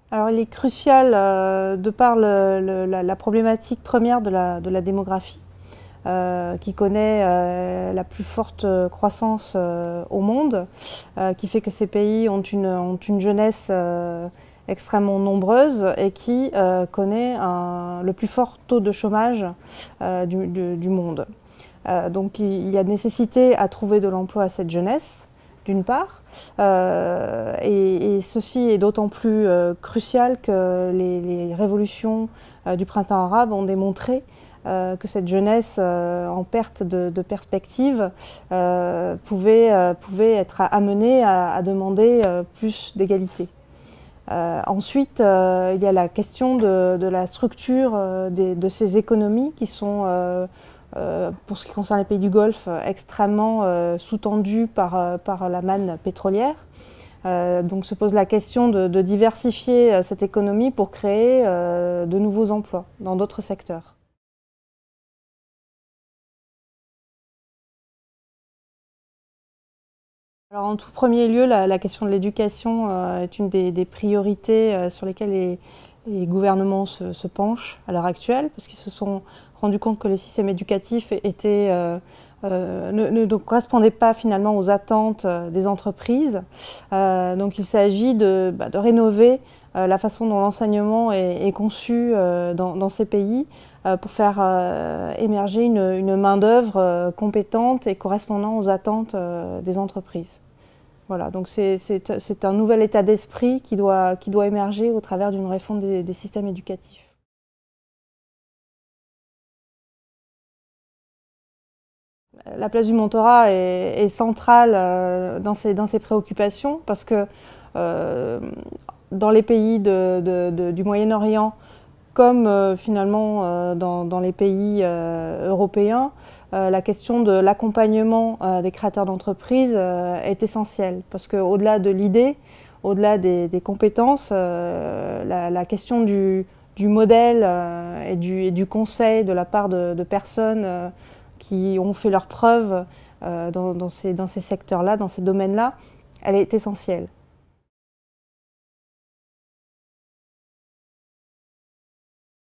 Alors il est crucial, de par la problématique première de la démographie, qui connaît la plus forte croissance au monde, qui fait que ces pays ont une jeunesse extrêmement nombreuse et qui connaît le plus fort taux de chômage du monde. Donc il y a nécessité à trouver de l'emploi à cette jeunesse, d'une part, et ceci est d'autant plus crucial que les révolutions du printemps arabe ont démontré que cette jeunesse en perte de perspective pouvait être amenée à demander plus d'égalité. Ensuite, il y a la question de la structure de ces économies qui sont, pour ce qui concerne les pays du Golfe, extrêmement sous-tendues par la manne pétrolière. Donc se pose la question de diversifier cette économie pour créer de nouveaux emplois dans d'autres secteurs. Alors en tout premier lieu, la question de l'éducation est une des priorités sur lesquelles les gouvernements se penchent à l'heure actuelle, parce qu'ils se sont rendus compte que le système éducatif ne correspondait pas finalement aux attentes des entreprises. Donc il s'agit de rénover la façon dont l'enseignement est conçu dans ces pays pour faire émerger une main-d'œuvre compétente et correspondant aux attentes des entreprises. Voilà, donc c'est un nouvel état d'esprit qui doit émerger au travers d'une réforme des systèmes éducatifs. La place du mentorat est centrale dans ces préoccupations parce que dans les pays du Moyen-Orient, comme finalement dans les pays européens, la question de l'accompagnement des créateurs d'entreprises est essentielle parce qu'au-delà de l'idée, au-delà des compétences, la question du modèle et du conseil de la part de personnes qui ont fait leurs preuves dans ces secteurs-là, dans ces domaines-là, elle est essentielle.